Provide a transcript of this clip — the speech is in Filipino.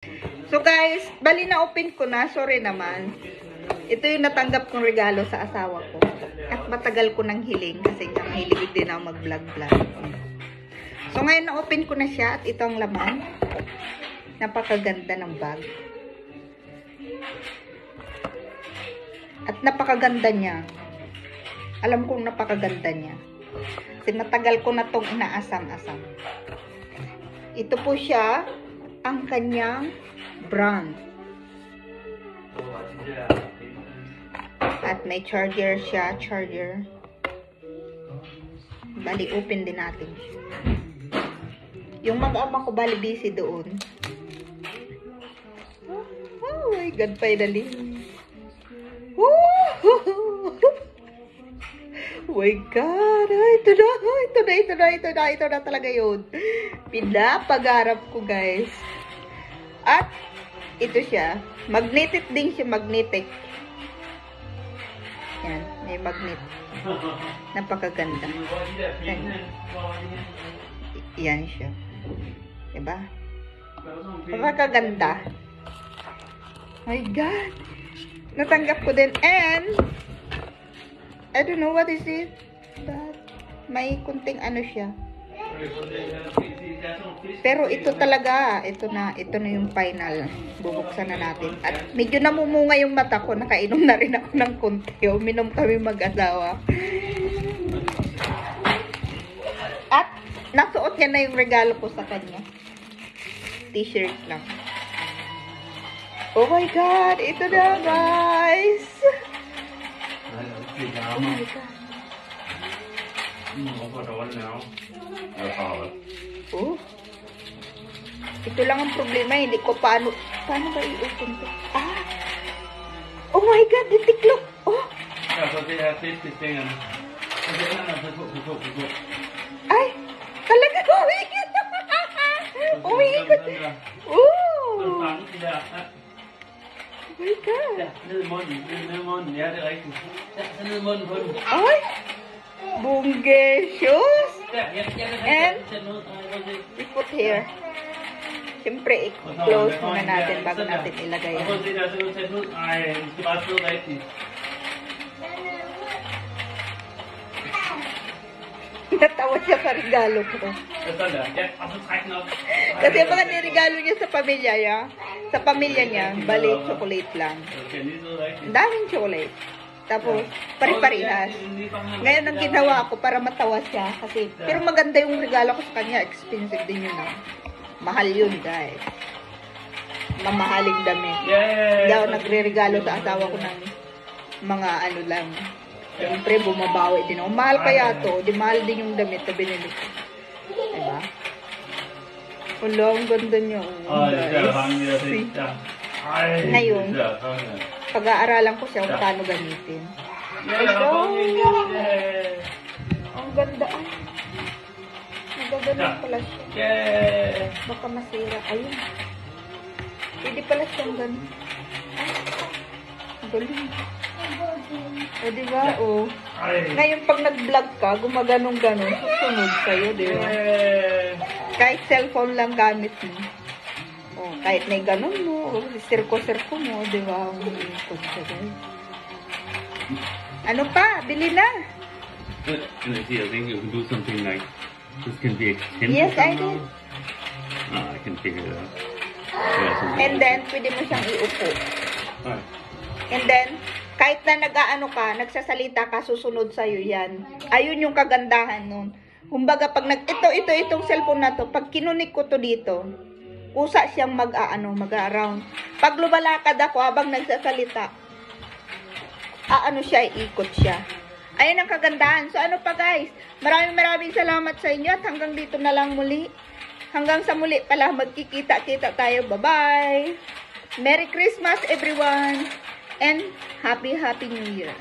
So guys, bali na open ko na. Sorry naman. Ito yung natanggap kong regalo sa asawa ko. At matagal ko nang hiling kasi hilig din ako mag-vlog-vlog. So ngayon na-open ko na siya at ito ang laman. Napakaganda ng bag. At napakaganda niya. Alam kong napakaganda niya. Kasi matagal ko na tong inaasam-asam. Ito po siya, ang kanyang brand. At may charger siya, charger. Bali, open din natin siya. Yung mag-ama ko, bali, busy doon. Oh my God, finally. Oh my God. Ito na talaga yun. Pinapangarap ko, guys. At, ito siya. Magnetic din siya, magnetic. Yan, may magnet. Napakaganda. Yan siya. Diba? Napakaganda. Oh my God. Natanggap ko din. And, I don't know what is it. But, may kunting ano siya. Pero ito talaga, ito na yung final. Bubuksan na natin. At medyo namumunga yung mata ko. Nakainom na rin ako ng konti. Uminom kami mag-asawa. At nasuot niya na yung regalo ko sa kanya. T-shirt lang. Oh my God! Ito na, guys! Oh my God. Oh. Ito lang ang problema, hindi ko paano ba i-open to? Ah! Oh my God, ditiklop! Oh! Ay! Talaga! Umiikot! Oh! Oh my God! Ay! Bunggesius! And we put here. Siyempre, i-close muna natin bago natin ilagay yan. Natawa siya sa regalo ko. Kasi mga niregalo niya sa pamilya niya. Sa pamilya niya, bali, chocolate lang. Ang daming chocolate. Tapos, pare-parehas. Ngayon, ang ginawa ko para matawa siya. Kasi, pero maganda yung regalo ko sa kanya. Expensive din yun. Mahal yun, guys. Mamahaling damit. Hindi ako nagre-regalo sa asawa ko ng mga ano lang. Siyempre, bumabawi din ako. Mahal kaya to. Di mahal din yung damit na binili ko. Diba? Wala, ang ganda niya. Ngayon, pag-aaralan ko siya kung paano gamitin. Ang ganda. Ay, nagaganda pala siya. Baka masira. Ayun. Pwede pala siyang ganun. Ay, galing. O, diba? O. Ngayon, pag nag-vlog ka, gumaganong-ganon, susunod sa'yo, diba? Kahit cellphone lang gamit mo. O, kahit may ganon mo, sirko-sirko mo, diba? Ano pa? Bili na! But, I think you can do something like, this can be extended. Yes, I did. I can figure it out. And then, pwede mo siyang iupo. Alright. And then, kahit na nag-aano ka, nagsasalita ka, susunod sa'yo yan. Ayun yung kagandahan nun. Kumbaga, pag itong cellphone na to, pag kinunik ko to dito, kusa siyang mag-around. Pag lumalakad ako habang nagsasalita, siya, iikot siya. Ayun ang kagandahan. So, ano pa guys? Maraming salamat sa inyo at hanggang dito na lang muli. Hanggang sa muli pala, magkikita-kita tayo. Bye-bye! Merry Christmas everyone! And Happy New Year!